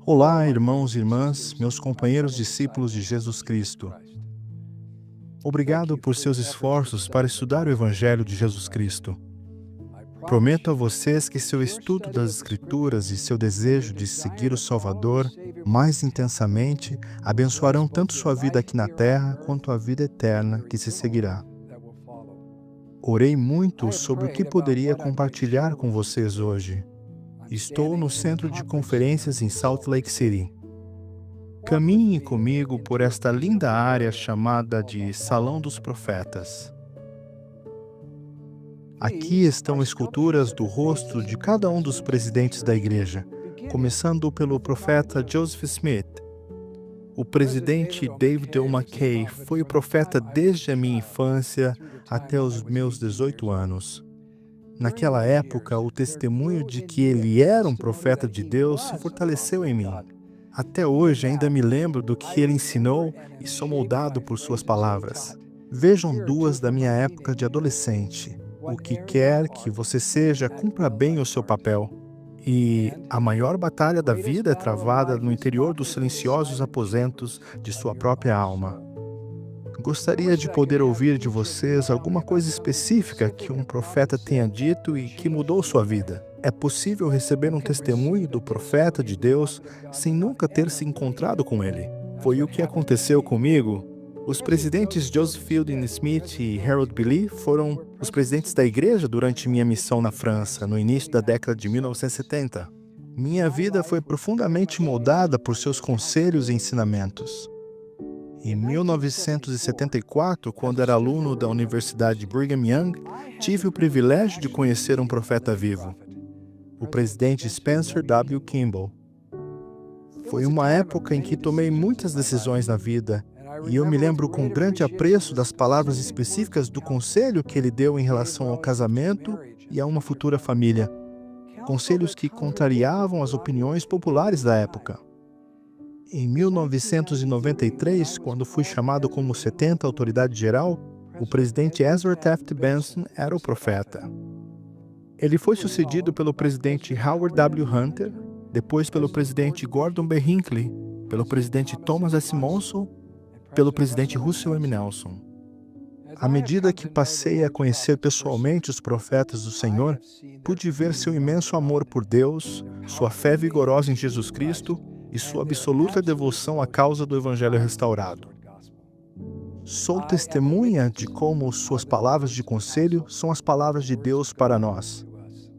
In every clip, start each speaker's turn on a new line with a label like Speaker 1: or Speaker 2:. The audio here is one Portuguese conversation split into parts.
Speaker 1: Olá, irmãos e irmãs, meus companheiros discípulos de Jesus Cristo. Obrigado por seus esforços para estudar o Evangelho de Jesus Cristo. Prometo a vocês que seu estudo das Escrituras e seu desejo de seguir o Salvador mais intensamente abençoarão tanto sua vida aqui na Terra quanto a vida eterna que se seguirá. Orei muito sobre o que poderia compartilhar com vocês hoje. Estou no centro de conferências em Salt Lake City. Caminhe comigo por esta linda área chamada de Salão dos Profetas. Aqui estão esculturas do rosto de cada um dos presidentes da igreja, começando pelo profeta Joseph Smith. O presidente David O. McKay foi o profeta desde a minha infância até os meus 18 anos. Naquela época, o testemunho de que ele era um profeta de Deus se fortaleceu em mim. Até hoje ainda me lembro do que ele ensinou e sou moldado por suas palavras. Vejam duas da minha época de adolescente. O que quer que você seja, cumpra bem o seu papel. E a maior batalha da vida é travada no interior dos silenciosos aposentos de sua própria alma. Gostaria de poder ouvir de vocês alguma coisa específica que um profeta tenha dito e que mudou sua vida. É possível receber um testemunho do profeta de Deus sem nunca ter se encontrado com ele. Foi o que aconteceu comigo. Os presidentes Joseph Fielding Smith e Harold Billy foram os presidentes da igreja durante minha missão na França, no início da década de 1970. Minha vida foi profundamente moldada por seus conselhos e ensinamentos. Em 1974, quando era aluno da Universidade Brigham Young, tive o privilégio de conhecer um profeta vivo, o presidente Spencer W. Kimball. Foi uma época em que tomei muitas decisões na vida, e eu me lembro com grande apreço das palavras específicas do conselho que ele deu em relação ao casamento e a uma futura família. Conselhos que contrariavam as opiniões populares da época. Em 1993, quando fui chamado como 70ª autoridade geral, o presidente Ezra Taft Benson era o profeta. Ele foi sucedido pelo presidente Howard W. Hunter, depois pelo presidente Gordon B. Hinckley, pelo presidente Thomas S. Monson, pelo presidente Russell M. Nelson. À medida que passei a conhecer pessoalmente os profetas do Senhor, pude ver seu imenso amor por Deus, sua fé vigorosa em Jesus Cristo e sua absoluta devoção à causa do Evangelho restaurado. Sou testemunha de como suas palavras de conselho são as palavras de Deus para nós.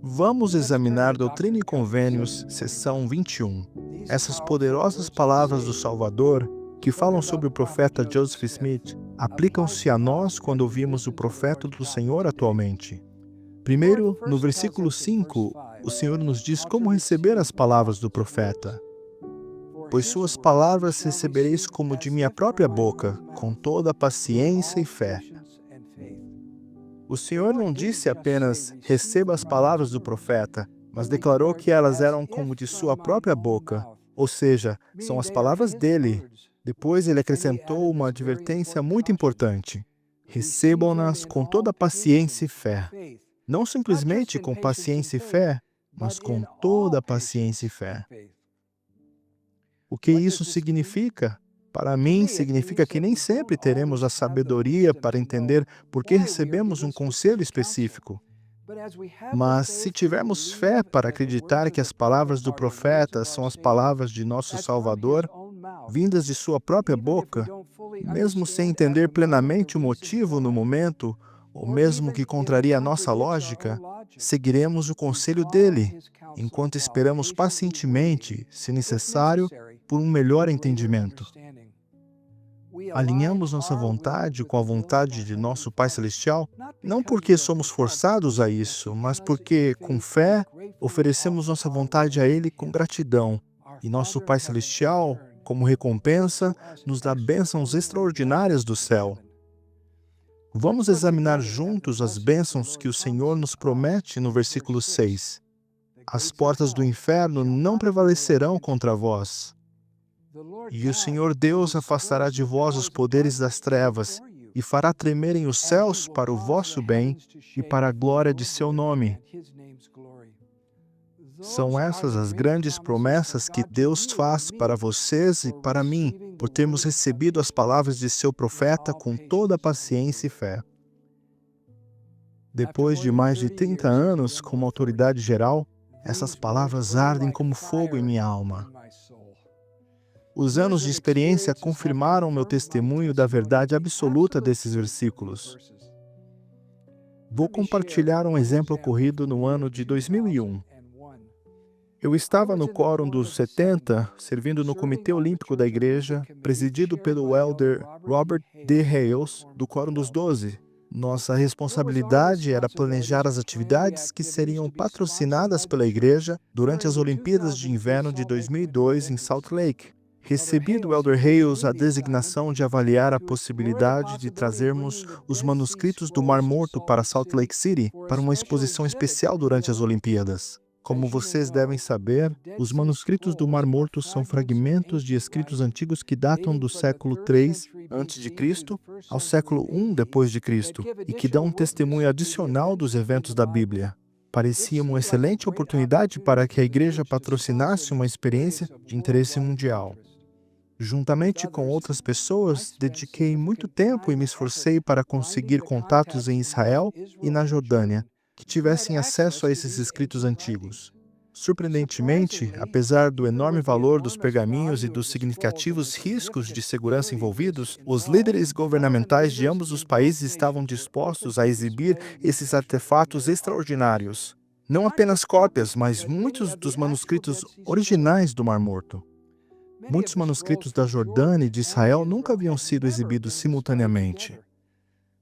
Speaker 1: Vamos examinar Doutrina e Convênios, seção 21. Essas poderosas palavras do Salvador, que falam sobre o profeta Joseph Smith, aplicam-se a nós quando ouvimos o profeta do Senhor atualmente. Primeiro, no versículo 5, o Senhor nos diz como receber as palavras do profeta. Pois suas palavras recebereis como de minha própria boca, com toda a paciência e fé. O Senhor não disse apenas, receba as palavras do profeta, mas declarou que elas eram como de sua própria boca, ou seja, são as palavras dele. Depois ele acrescentou uma advertência muito importante. Recebam-nas com toda a paciência e fé. Não simplesmente com paciência e fé, mas com toda a paciência e fé. O que isso significa? Para mim, significa que nem sempre teremos a sabedoria para entender por que recebemos um conselho específico. Mas se tivermos fé para acreditar que as palavras do profeta são as palavras de nosso Salvador, vindas de sua própria boca, mesmo sem entender plenamente o motivo no momento, ou mesmo que contraria a nossa lógica, seguiremos o conselho dele, enquanto esperamos pacientemente, se necessário, por um melhor entendimento. Alinhamos nossa vontade com a vontade de nosso Pai Celestial, não porque somos forçados a isso, mas porque, com fé, oferecemos nossa vontade a Ele com gratidão, e nosso Pai Celestial, como recompensa, nos dá bênçãos extraordinárias do céu. Vamos examinar juntos as bênçãos que o Senhor nos promete no versículo 6. As portas do inferno não prevalecerão contra vós. E o Senhor Deus afastará de vós os poderes das trevas e fará tremerem os céus para o vosso bem e para a glória de seu nome. São essas as grandes promessas que Deus faz para vocês e para mim, por termos recebido as palavras de seu profeta com toda a paciência e fé. Depois de mais de 30 anos como autoridade geral, essas palavras ardem como fogo em minha alma. Os anos de experiência confirmaram meu testemunho da verdade absoluta desses versículos. Vou compartilhar um exemplo ocorrido no ano de 2001. Eu estava no Quórum dos 70, servindo no Comitê Olímpico da Igreja, presidido pelo elder Robert D. Hales, do Quórum dos 12. Nossa responsabilidade era planejar as atividades que seriam patrocinadas pela Igreja durante as Olimpíadas de Inverno de 2002 em Salt Lake. Recebi do elder Hales a designação de avaliar a possibilidade de trazermos os manuscritos do Mar Morto para Salt Lake City para uma exposição especial durante as Olimpíadas. Como vocês devem saber, os manuscritos do Mar Morto são fragmentos de escritos antigos que datam do século III a.C. ao século I d.C. e que dão um testemunho adicional dos eventos da Bíblia. Parecia uma excelente oportunidade para que a Igreja patrocinasse uma experiência de interesse mundial. Juntamente com outras pessoas, dediquei muito tempo e me esforcei para conseguir contatos em Israel e na Jordânia, que tivessem acesso a esses escritos antigos. Surpreendentemente, apesar do enorme valor dos pergaminhos e dos significativos riscos de segurança envolvidos, os líderes governamentais de ambos os países estavam dispostos a exibir esses artefatos extraordinários. Não apenas cópias, mas muitos dos manuscritos originais do Mar Morto. Muitos manuscritos da Jordânia e de Israel nunca haviam sido exibidos simultaneamente.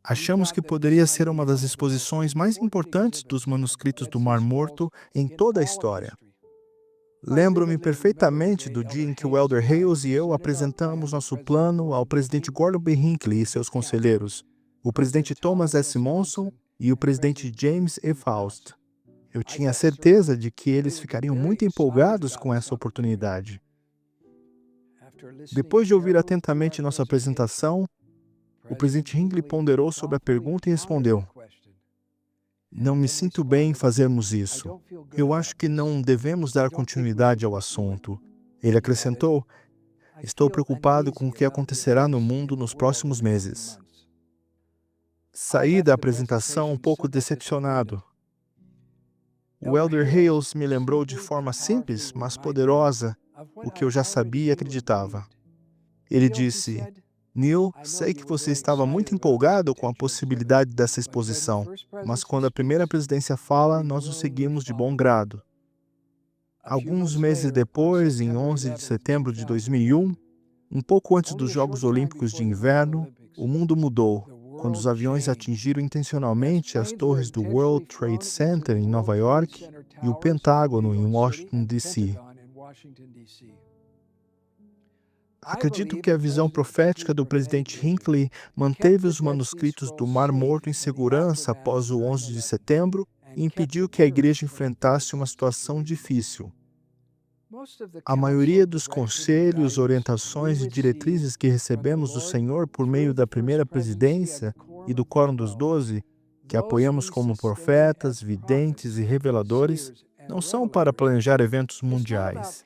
Speaker 1: Achamos que poderia ser uma das exposições mais importantes dos manuscritos do Mar Morto em toda a história. Lembro-me perfeitamente do dia em que o elder Hales e eu apresentamos nosso plano ao presidente Gordon B. Hinckley e seus conselheiros, o presidente Thomas S. Monson e o presidente James E. Faust. Eu tinha certeza de que eles ficariam muito empolgados com essa oportunidade. Depois de ouvir atentamente nossa apresentação, o presidente Hinckley ponderou sobre a pergunta e respondeu: "Não me sinto bem em fazermos isso. Eu acho que não devemos dar continuidade ao assunto." Ele acrescentou: "Estou preocupado com o que acontecerá no mundo nos próximos meses." Saí da apresentação um pouco decepcionado. O elder Hales me lembrou de forma simples, mas poderosa, o que eu já sabia e acreditava. Ele disse: "Neil, sei que você estava muito empolgado com a possibilidade dessa exposição, mas quando a primeira presidência fala, nós o seguimos de bom grado." Alguns meses depois, em 11 de setembro de 2001, um pouco antes dos Jogos Olímpicos de Inverno, o mundo mudou, quando os aviões atingiram intencionalmente as torres do World Trade Center em Nova York e o Pentágono em Washington, D.C. Acredito que a visão profética do presidente Hinckley manteve os manuscritos do Mar Morto em segurança após o 11 de setembro e impediu que a igreja enfrentasse uma situação difícil. A maioria dos conselhos, orientações e diretrizes que recebemos do Senhor por meio da primeira presidência e do Quórum dos 12, que apoiamos como profetas, videntes e reveladores, não são para planejar eventos mundiais.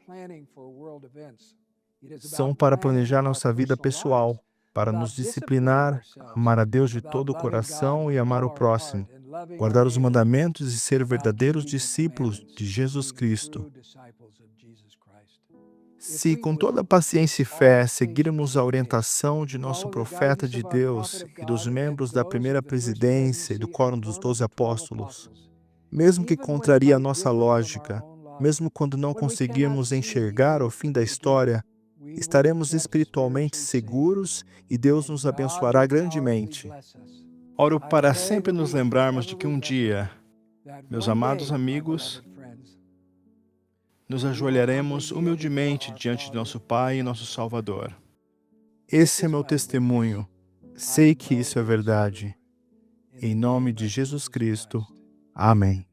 Speaker 1: São para planejar nossa vida pessoal, para nos disciplinar, amar a Deus de todo o coração e amar o próximo, guardar os mandamentos e ser verdadeiros discípulos de Jesus Cristo. Se, com toda paciência e fé, seguirmos a orientação de nosso profeta de Deus e dos membros da primeira presidência e do Quórum dos 12 Apóstolos, mesmo que contraria a nossa lógica, mesmo quando não conseguirmos enxergar o fim da história, estaremos espiritualmente seguros e Deus nos abençoará grandemente. Oro para sempre nos lembrarmos de que um dia, meus amados amigos, nos ajoelharemos humildemente diante de nosso Pai e nosso Salvador. Esse é meu testemunho. Sei que isso é verdade. Em nome de Jesus Cristo. Amém.